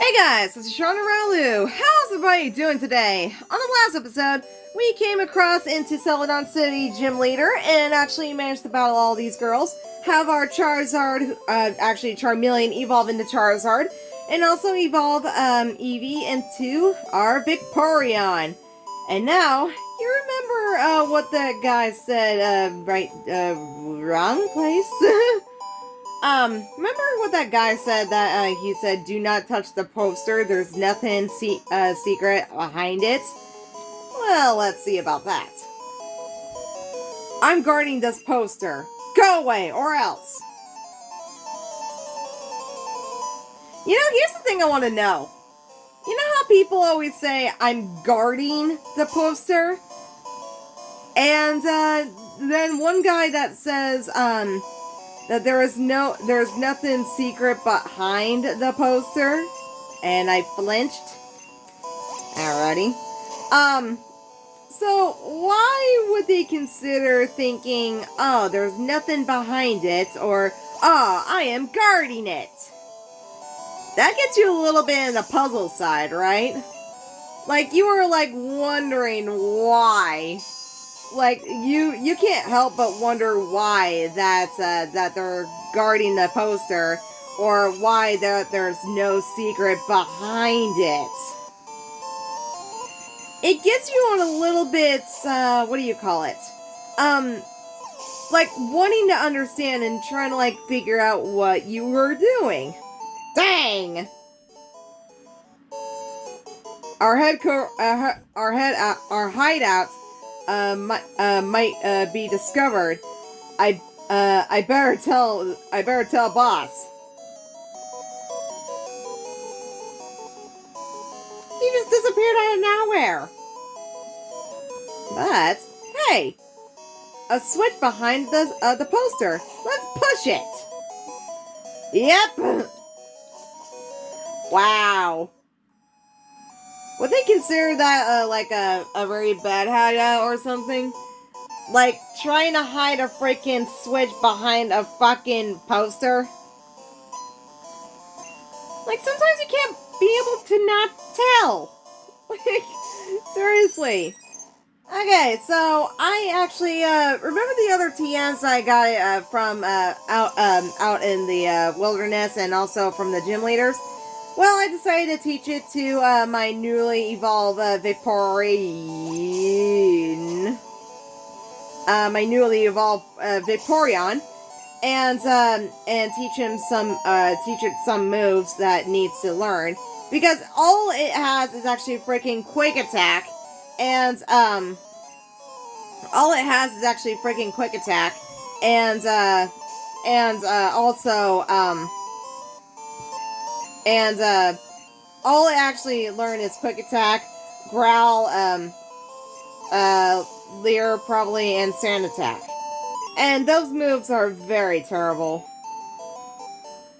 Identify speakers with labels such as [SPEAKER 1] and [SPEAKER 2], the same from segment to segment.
[SPEAKER 1] Hey guys, this is Shauna Ralu. How's everybody doing today? On the last episode, we came across into Celadon City Gym Leader and actually managed to battle all these girls. Have our Charizard, actually Charmeleon, evolve into Charizard, and also evolve Eevee into our Vaporeon. And now, you remember what that guy said, wrong place? Remember what that guy said that, he said, do not touch the poster, there's nothing secret behind it? Well, let's see about that. I'm guarding this poster. Go away, or else. You know, here's the thing I want to know. You know how people always say, I'm guarding the poster? And, then one guy that says, that there's nothing secret behind the poster, and I flinched. Alrighty. So why would they consider thinking, oh, there's nothing behind it, or, oh, I am guarding it? That gets you a little bit in the puzzle side, right? Like, you were, like, wondering why. Like, you can't help but wonder why that they're guarding the poster, or why there's no secret behind it. It gets you on a little bit, what do you call it? Like, wanting to understand and trying to, like, figure out what you were doing. Dang! Our hideout might be discovered. I better tell boss. He just disappeared out of nowhere. But hey, a switch behind the poster. Let's push it. Yep. Wow. Would they consider that like a very bad hideout or something? Like, trying to hide a freaking switch behind a fucking poster? Like, sometimes you can't be able to not tell. Like, seriously. Okay, so I actually, remember the other TMs I got from out in the wilderness and also from the gym leaders? Well, I decided to teach it to my newly evolved Vaporeon. My newly evolved Vaporeon, and teach it some moves that needs to learn, because all it has is actually freaking quick attack, and all it has is actually freaking quick attack, and also all it actually learned is quick attack, growl, Leer probably, and sand attack. And those moves are very terrible.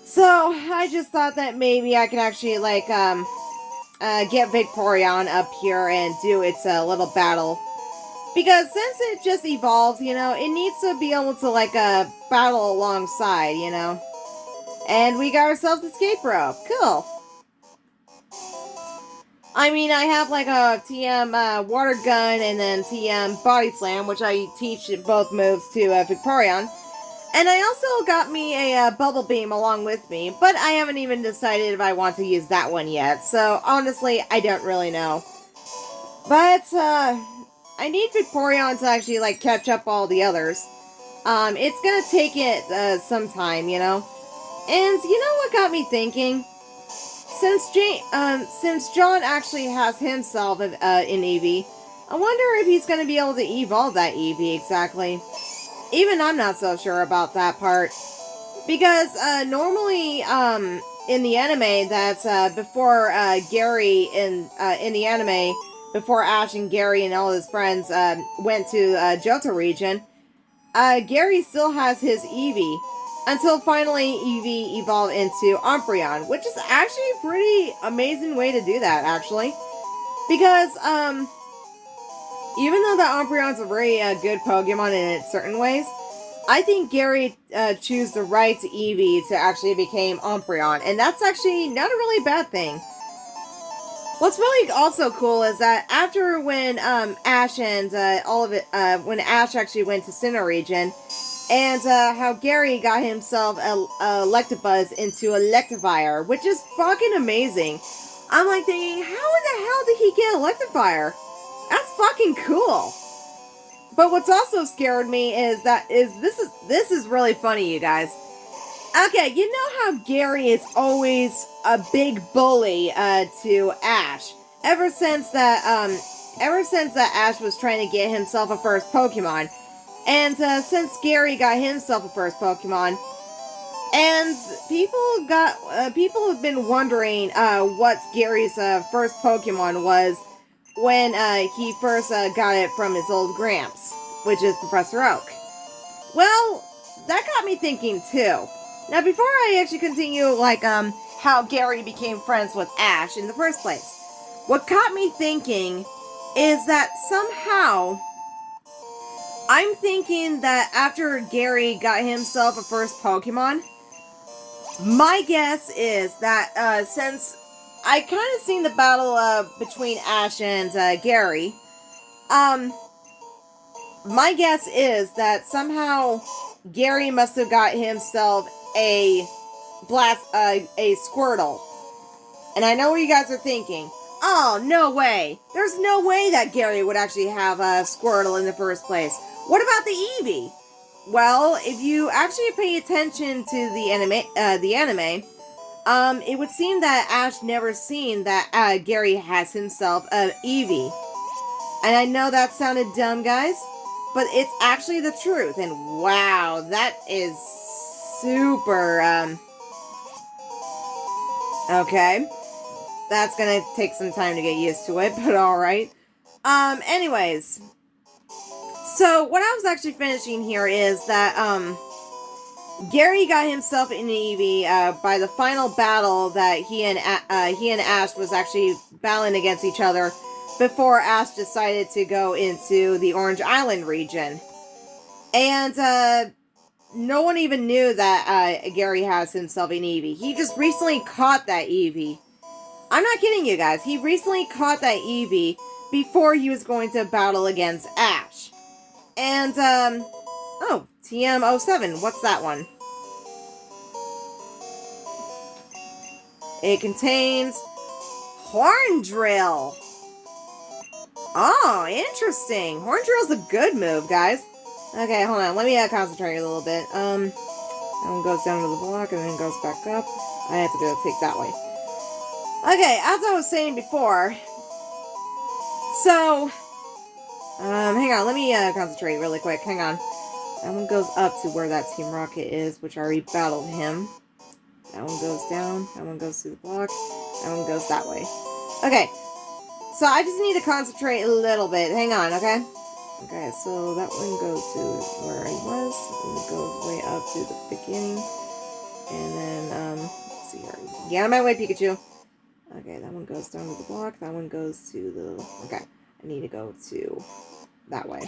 [SPEAKER 1] So I just thought that maybe I could actually like get Vaporeon up here and do its little battle. Because since it just evolves, you know, it needs to be able to like battle alongside, you know. And we got ourselves escape rope. Cool. I mean, I have like a TM water gun and then TM body slam, which I teach both moves to Vaporeon. And I also got me a bubble beam along with me, but I haven't even decided if I want to use that one yet. So honestly, I don't really know. But I need Vaporeon to actually like catch up all the others. It's gonna take it some time, you know. And you know what got me thinking? Since John actually has himself in Eevee, I wonder if he's going to be able to evolve that Eevee exactly. Even I'm not so sure about that part. Because normally in the anime, that's before Gary in the anime, before Ash and Gary and all his friends went to Johto region, Gary still has his Eevee. Until finally Eevee evolved into Umbreon, which is actually a pretty amazing way to do that, actually. Because, even though the Umbreon's a very good Pokemon in certain ways, I think Gary chose the right Eevee to actually become Umbreon, and that's actually not a really bad thing. What's really also cool is that after when Ash and all of it, when Ash actually went to Sinnoh region, and how Gary got himself a Electabuzz into Electivire, which is fucking amazing. I'm like thinking, how in the hell did he get Electivire? That's fucking cool. But what's also scared me is this is really funny, you guys. Okay, you know how Gary is always a big bully to Ash. Ever since that Ash was trying to get himself a first Pokemon. And since Gary got himself a first Pokemon, and people have been wondering what Gary's first Pokemon was when he first got it from his old Gramps, which is Professor Oak. Well, that got me thinking too. Now, before I actually continue, how Gary became friends with Ash in the first place, what got me thinking is that somehow I'm thinking that after Gary got himself a first Pokemon, my guess is that since I kind of seen the battle between Ash and Gary, my guess is that somehow Gary must have got himself a Squirtle. And I know what you guys are thinking. Oh, no way. There's no way that Gary would actually have a Squirtle in the first place. What about the Eevee? Well, if you actually pay attention to the anime, it would seem that Ash never seen that Gary has himself an Eevee. And I know that sounded dumb, guys, but it's actually the truth. And wow, that is super, okay. That's gonna take some time to get used to it, but alright. Anyways. So, what I was actually finishing here is that, Gary got himself an Eevee, by the final battle that he and Ash was actually battling against each other before Ash decided to go into the Orange Island region. And, no one even knew that, Gary has himself an Eevee. He just recently caught that Eevee. I'm not kidding you guys. He recently caught that Eevee before he was going to battle against Ash. And, oh, TM07. What's that one? It contains Horndrill. Oh, interesting. Horndrill's a good move, guys. Okay, hold on. Let me concentrate a little bit. That one goes down to the block and then goes back up. I have to go take that way. Okay, as I was saying before, so, hang on, let me concentrate really quick, hang on. That one goes up to where that Team Rocket is, which I already battled him. That one goes down, that one goes to the block, that one goes that way. Okay, so I just need to concentrate a little bit, hang on, okay? Okay, so that one goes to where I was, and it goes way up to the beginning. And then, let's see here. Get out of my way, Pikachu. Okay, that one goes down to the block, that one goes to the... Okay, I need to go to that way.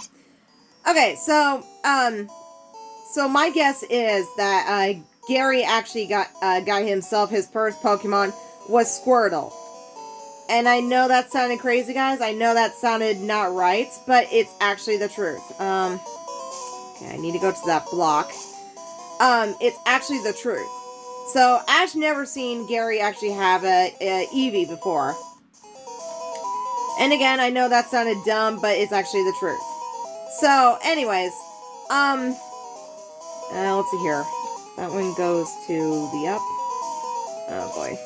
[SPEAKER 1] Okay, so my guess is that, Gary actually got himself his first Pokemon was Squirtle. And I know that sounded crazy, guys. I know that sounded not right, but it's actually the truth. Okay, I need to go to that block. It's actually the truth. So, Ash never seen Gary actually have a Eevee before. And again, I know that sounded dumb, but it's actually the truth. So, anyways, let's see here. That one goes to the up. Oh boy.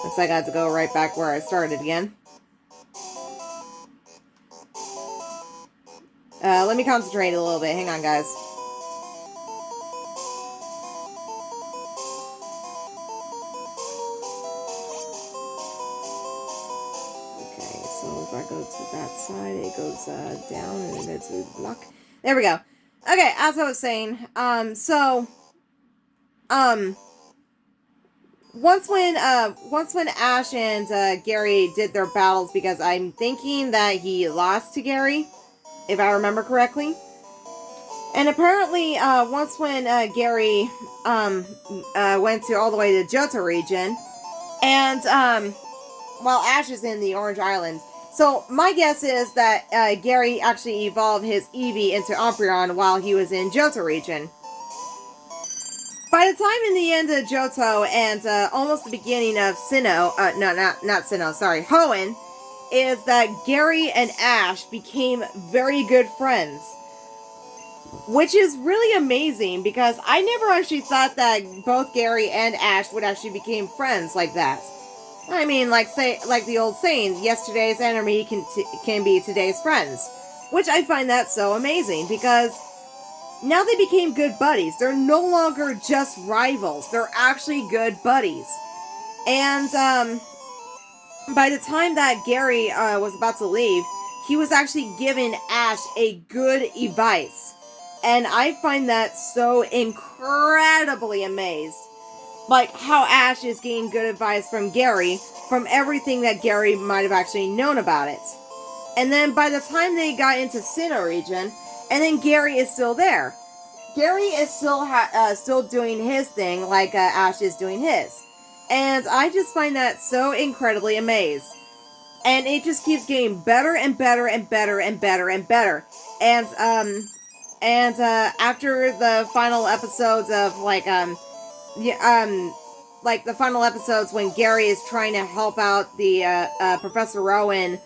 [SPEAKER 1] Looks like I have to go right back where I started again. Let me concentrate a little bit. Hang on, guys. Okay, so if I go to that side, it goes down and then goes to the block. There we go. Okay, as I was saying, once when Ash and Gary did their battles, because I'm thinking that he lost to Gary, if I remember correctly. And apparently, once when Gary went to all the way to Johto region, and well, Ash is in the Orange Island. So my guess is that Gary actually evolved his Eevee into Umbreon while he was in Johto region. By the time in the end of Johto and almost the beginning of Sinnoh, not Sinnoh, sorry, Hoenn, is that Gary and Ash became very good friends. Which is really amazing because I never actually thought that both Gary and Ash would actually become friends like that. I mean, like the old saying, yesterday's enemy can be today's friends. Which I find that so amazing because now they became good buddies. They're no longer just rivals. They're actually good buddies. And by the time that Gary was about to leave, he was actually giving Ash a good advice. And I find that so incredibly amazed. Like how Ash is getting good advice from Gary from everything that Gary might have actually known about it. And then by the time they got into Sinnoh region, and then Gary is still there. Gary is still doing his thing like Ash is doing his. And I just find that so incredibly amazed. And it just keeps getting better and better and better and better and better. And after the final episodes of like the final episodes when Gary is trying to help out the Professor Rowan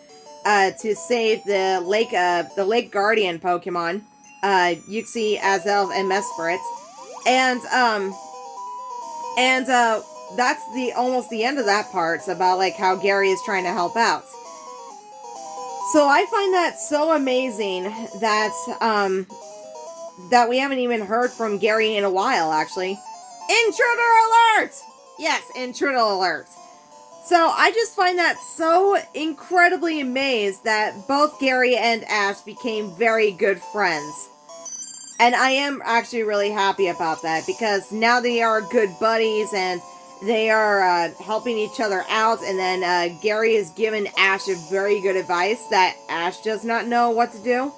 [SPEAKER 1] to save the Lake Guardian Pokemon, Uxie, Azelf, and Mesprit, and that's almost the end of that part. It's about like how Gary is trying to help out. So I find that so amazing that that we haven't even heard from Gary in a while, actually. Intruder alert! Yes, intruder alert. So I just find that so incredibly amazed that both Gary and Ash became very good friends. And I am actually really happy about that because now they are good buddies and they are helping each other out. And then Gary has given Ash a very good advice that Ash does not know what to do.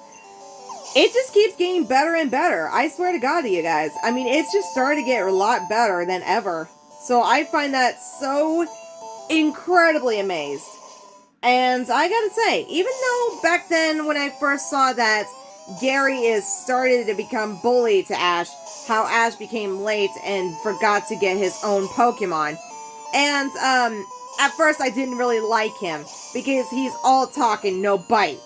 [SPEAKER 1] It just keeps getting better and better. I swear to God to you guys. I mean, it's just starting to get a lot better than ever. So I find that so incredibly amazed. And I gotta say, even though back then when I first saw that Gary is started to become bully to Ash, how Ash became late and forgot to get his own Pokemon. And at first I didn't really like him because he's all talk and no bite.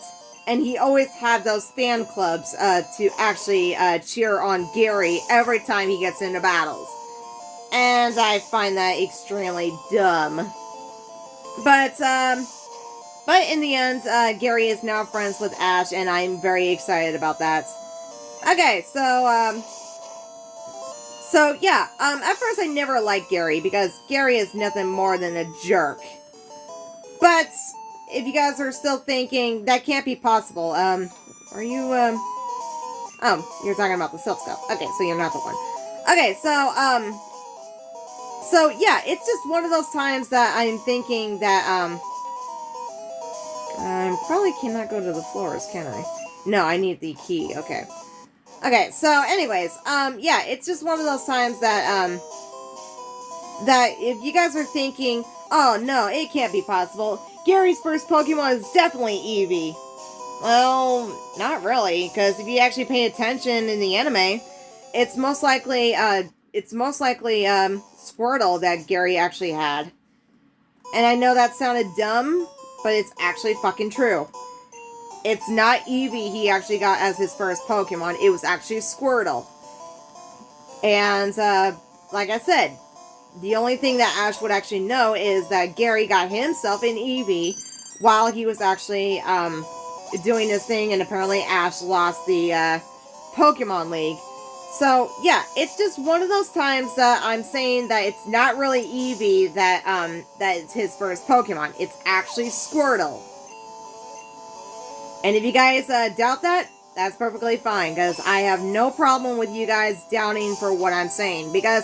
[SPEAKER 1] And he always had those fan clubs to actually cheer on Gary every time he gets into battles. And I find that extremely dumb. But in the end, Gary is now friends with Ash, and I'm very excited about that. Okay, so yeah, at first I never liked Gary, because Gary is nothing more than a jerk. But if you guys are still thinking, that can't be possible, are you, oh, you're talking about the Silph stuff. Okay, so you're not the one. Okay, so yeah, it's just one of those times that I'm thinking that, I probably cannot go to the floors, can I? No, I need the key, okay. Okay, so anyways, yeah, it's just one of those times that, that if you guys are thinking, oh no, it can't be possible, Gary's first Pokemon is definitely Eevee. Well, not really, because if you actually pay attention in the anime, it's most likely Squirtle that Gary actually had. And I know that sounded dumb, but it's actually fucking true. It's not Eevee he actually got as his first Pokemon, it was actually Squirtle. And, like I said, the only thing that Ash would actually know is that Gary got himself an Eevee while he was actually, doing this thing, and apparently Ash lost the, Pokemon League. So, yeah, it's just one of those times that I'm saying that it's not really Eevee that it's his first Pokemon. It's actually Squirtle. And if you guys doubt that, that's perfectly fine, because I have no problem with you guys doubting for what I'm saying, because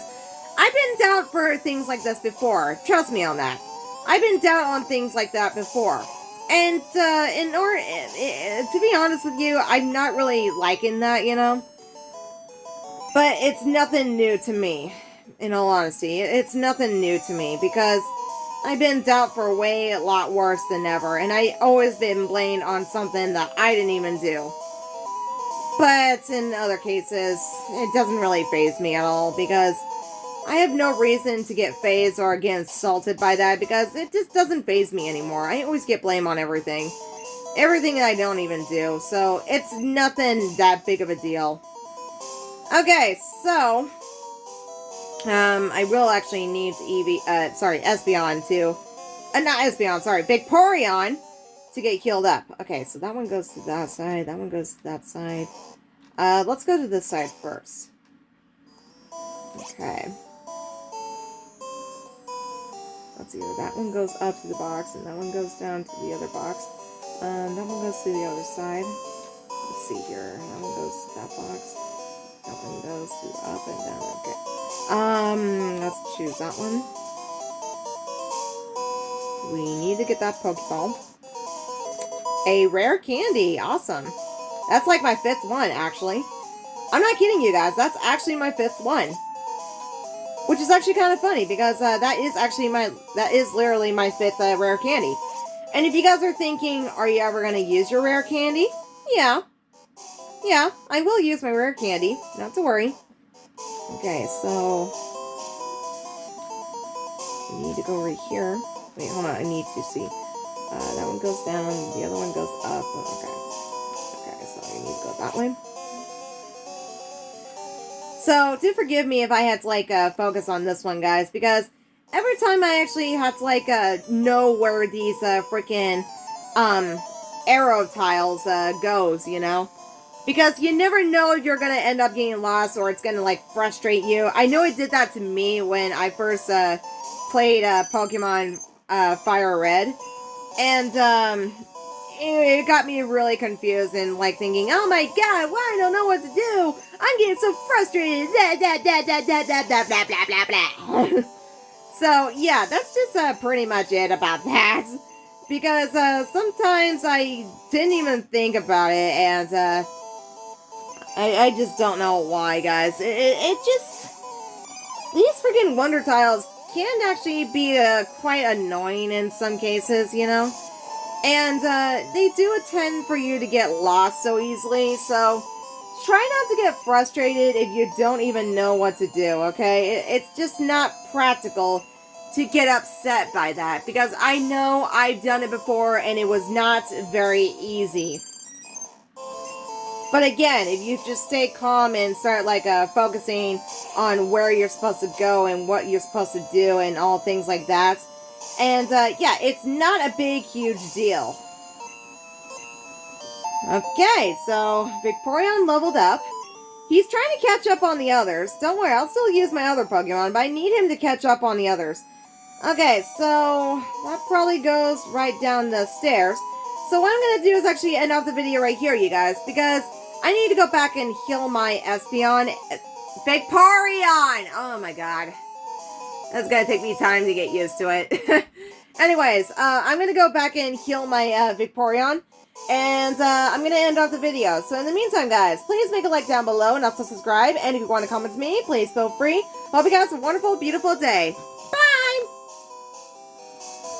[SPEAKER 1] I've been doubt for things like this before. Trust me on that. I've been doubt on things like that before. And, to be honest with you, I'm not really liking that, you know? But it's nothing new to me, in all honesty. It's nothing new to me, because I've been dealt for way a lot worse than ever, and I always been blamed on something that I didn't even do. But in other cases, it doesn't really faze me at all, because I have no reason to get fazed or get insulted by that, because it just doesn't faze me anymore. I always get blamed on everything. Everything that I don't even do, so it's nothing that big of a deal. Okay, so I will actually need Espeon to, not Espeon, sorry, Vaporeon to get healed up. Okay, so that one goes to that side, that one goes to that side. Let's go to this side first. Okay. Let's see, that one goes up to the box, and that one goes down to the other box. That one goes to the other side. Let's see here, that one goes to that box. That one goes to up and down. Okay. Let's choose that one. We need to get that Pokeball. A rare candy. Awesome. That's like my 5th one, actually. I'm not kidding you guys. That's actually my 5th one. Which is actually kind of funny, because that is literally my 5th rare candy. And if you guys are thinking, are you ever going to use your rare candy? Yeah. Yeah, I will use my rare candy. Not to worry. Okay, so we need to go right here. Wait, hold on. I need to see. That one goes down. The other one goes up. Okay. Okay, so I need to go that way. So, do forgive me if I had to, like, focus on this one, guys, because every time I actually had to, like, know where these, freaking, arrow tiles, goes, you know? Because you never know if you're going to end up getting lost or it's going to, like, frustrate you. I know it did that to me when I first played Pokemon Fire Red. And it got me really confused and, like, thinking, oh my god, why I don't know what to do? I'm getting so frustrated. Blah, blah, blah, blah. So, yeah, that's just pretty much it about that. Because sometimes I didn't even think about it, and I just don't know why, guys. It just... These freaking Wonder Tiles can actually be quite annoying in some cases, you know? And they do tend for you to get lost so easily, so try not to get frustrated if you don't even know what to do, okay? It's just not practical to get upset by that, because I know I've done it before and it was not very easy. But again, if you just stay calm and start, like, focusing on where you're supposed to go and what you're supposed to do and all things like that. And, yeah, it's not a big, huge deal. Okay, so Vaporeon leveled up. He's trying to catch up on the others. Don't worry, I'll still use my other Pokemon, but I need him to catch up on the others. Okay, so that probably goes right down the stairs. So what I'm going to do is actually end off the video right here, you guys, because I need to go back and heal my Espeon. Vaporeon! Oh my god. That's going to take me time to get used to it. Anyways, I'm going to go back and heal my Vaporeon. And I'm going to end off the video. So in the meantime, guys, please make a like down below and also subscribe. And if you want to comment to me, please feel free. Hope you guys have a wonderful, beautiful day.